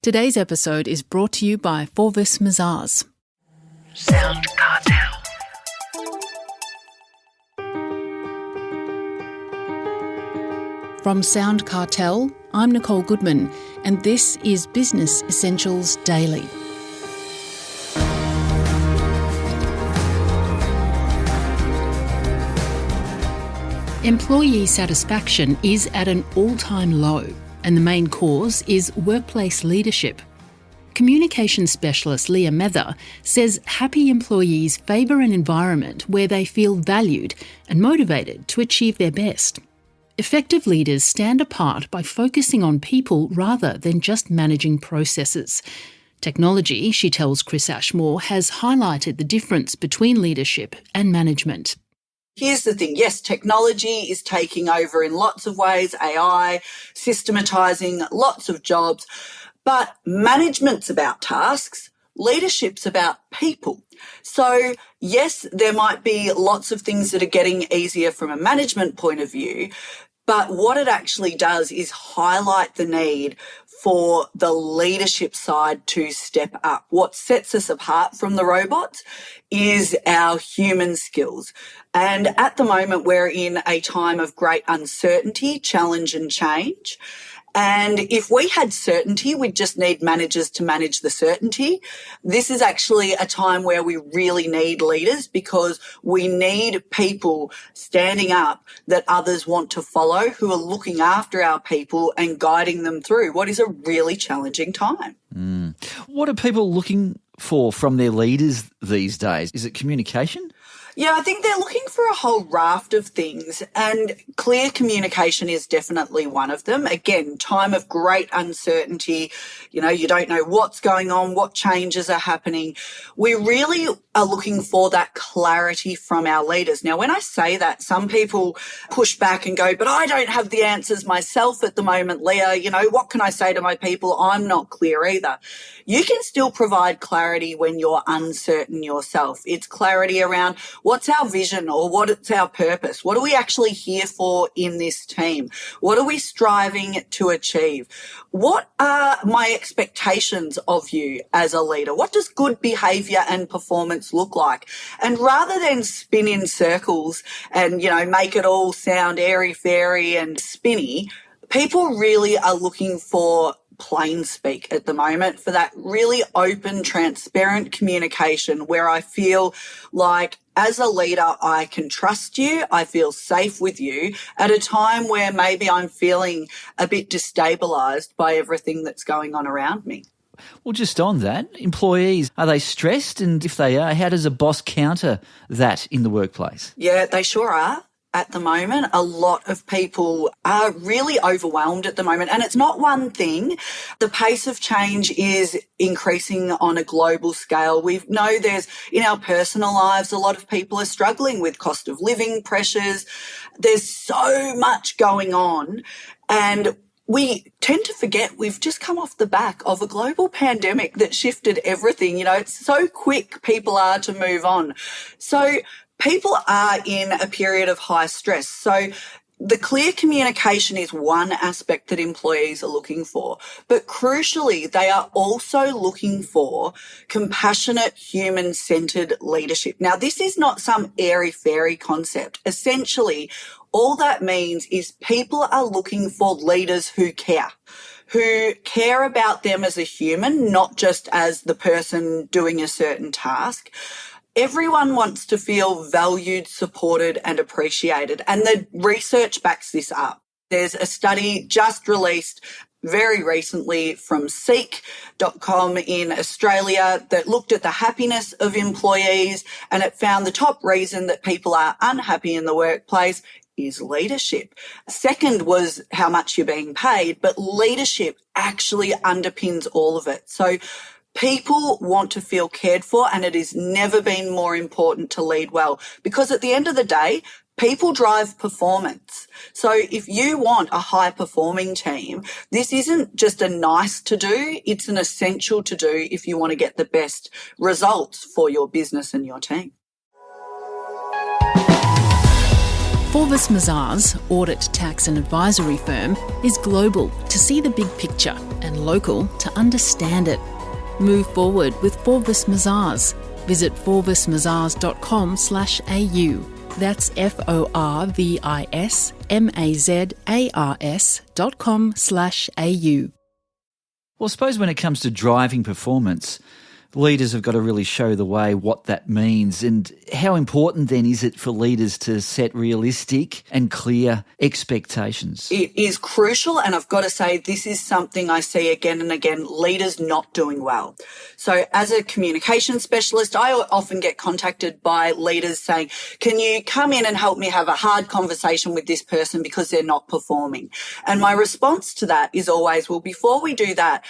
Today's episode is brought to you by Forvis Mazars. SoundCartel. From SoundCartel, I'm Nicole Goodman, and this is Business Essentials Daily. Employee satisfaction is at an all-time low, and the main cause is workplace leadership. Communication specialist Leah Mether says happy employees favour an environment where they feel valued and motivated to achieve their best. Effective leaders stand apart by focusing on people rather than just managing processes. Technology, she tells Chris Ashmore, has highlighted the difference between leadership and management. Here's the thing, yes, technology is taking over in lots of ways, AI, systematising lots of jobs, but management's about tasks, leadership's about people. So yes, there might be lots of things that are getting easier from a management point of view, but what it actually does is highlight the need for the leadership side to step up. What sets us apart from the robots is our human skills. And at the moment, we're in a time of great uncertainty, challenge and change. And if we had certainty, we'd just need managers to manage the certainty. This is actually a time where we really need leaders because we need people standing up that others want to follow, who are looking after our people and guiding them through what is a really challenging time. What are people looking for from their leaders these days? Is it communication? Yeah, I think they're looking for a whole raft of things, and clear communication is definitely one of them. Again, time of great uncertainty, you don't know what's going on, what changes are happening. We really are looking for that clarity from our leaders. Now, when I say that, some people push back and go, but I don't have the answers myself at the moment, Leah. What can I say to my people? I'm not clear either. You can still provide clarity when you're uncertain yourself. It's clarity around what's our vision or what's our purpose? What are we actually here for in this team? What are we striving to achieve? What are my expectations of you as a leader? What does good behaviour and performance look like? And rather than spin in circles and, make it all sound airy-fairy and spinny, people really are looking for plain speak at the moment, for that really open, transparent communication where I feel like as a leader, I can trust you, I feel safe with you at a time where maybe I'm feeling a bit destabilised by everything that's going on around me. Well, just on that, employees, are they stressed? And if they are, how does a boss counter that in the workplace? Yeah, they sure are. At the moment, a lot of people are really overwhelmed at the moment, and it's not one thing. The pace of change is increasing on a global scale. We know there's, in our personal lives, a lot of people are struggling with cost of living pressures. There's so much going on, and we tend to forget we've just come off the back of a global pandemic that shifted everything. It's so quick people are to move on. So people are in a period of high stress. So the clear communication is one aspect that employees are looking for. But crucially, they are also looking for compassionate, human-centred leadership. Now, this is not some airy-fairy concept. Essentially, all that means is people are looking for leaders who care about them as a human, not just as the person doing a certain task. Everyone wants to feel valued, supported and appreciated, and the research backs this up. There's a study just released very recently from Seek.com in Australia that looked at the happiness of employees, and it found the top reason that people are unhappy in the workplace is leadership. Second was how much you're being paid, but leadership actually underpins all of it. So people want to feel cared for, and it has never been more important to lead well, because at the end of the day, people drive performance. So if you want a high-performing team, this isn't just a nice to do, it's an essential to do if you want to get the best results for your business and your team. Forvis Mazars, audit, tax and advisory firm, is global to see the big picture and local to understand it. Move forward with Forvis Mazars. Visit forvismazars.com/au. That's FORVISMAZARS.com/au. Well, I suppose when it comes to driving performance, leaders have got to really show the way what that means. And how important then is it for leaders to set realistic and clear expectations? It is crucial, and I've got to say this is something I see again and again, leaders not doing well. So as a communication specialist, I often get contacted by leaders saying, can you come in and help me have a hard conversation with this person because they're not performing? And my response to that is always, well, before we do that,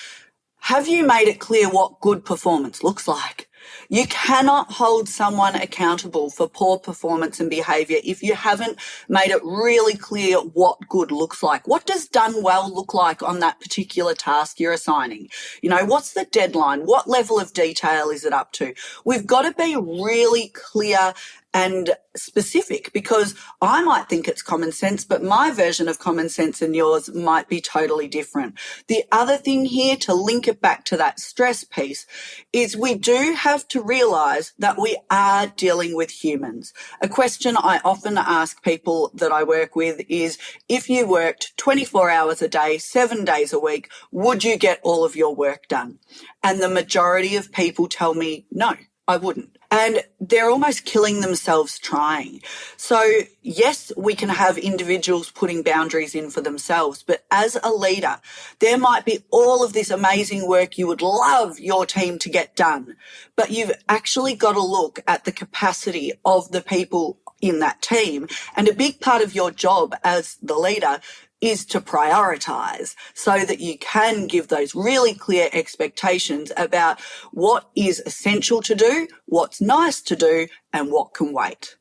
have you made it clear what good performance looks like? You cannot hold someone accountable for poor performance and behaviour if you haven't made it really clear what good looks like. What does done well look like on that particular task you're assigning? You know, what's the deadline? What level of detail is it up to? We've got to be really clear and specific, because I might think it's common sense, but my version of common sense and yours might be totally different. The other thing here, to link it back to that stress piece, is we do have to realise that we are dealing with humans. A question I often ask people that I work with is, if you worked 24 hours a day, 7 days a week, would you get all of your work done? And the majority of people tell me, no, I wouldn't. And they're almost killing themselves trying. So yes, we can have individuals putting boundaries in for themselves, but as a leader, there might be all of this amazing work you would love your team to get done, but you've actually got to look at the capacity of the people in that team. And a big part of your job as the leader is to prioritise so that you can give those really clear expectations about what is essential to do, what's nice to do, and what can wait.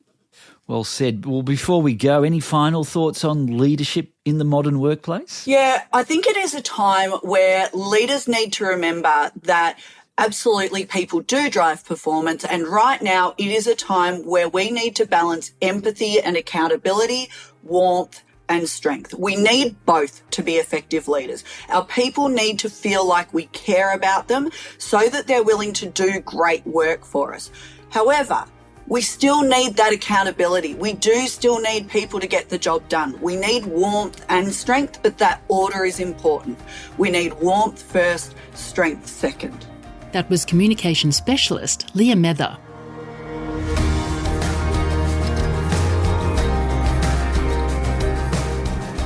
Well said. Well, before we go, any final thoughts on leadership in the modern workplace? Yeah, I think it is a time where leaders need to remember that absolutely people do drive performance, and right now it is a time where we need to balance empathy and accountability, warmth and strength. We need both to be effective leaders. Our people need to feel like we care about them so that they're willing to do great work for us. However, we still need that accountability. We do still need people to get the job done. We need warmth and strength, but that order is important. We need warmth first, strength second. That was communication specialist Leah Mether.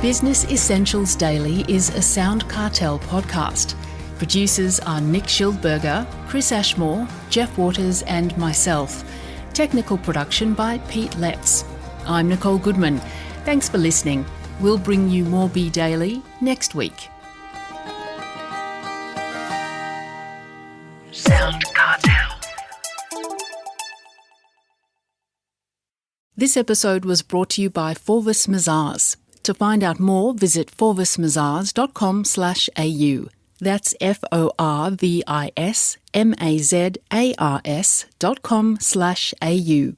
Business Essentials Daily is a SoundCartel podcast. Producers are Nick Schildberger, Chris Ashmore, Jeff Waters and myself. Technical production by Pete Letts. I'm Nicole Goodman. Thanks for listening. We'll bring you more Be Daily next week. SoundCartel. This episode was brought to you by Forvis Mazars. To find out more, visit forvismazars.com/au. That's FORVISMAZARS.com/au.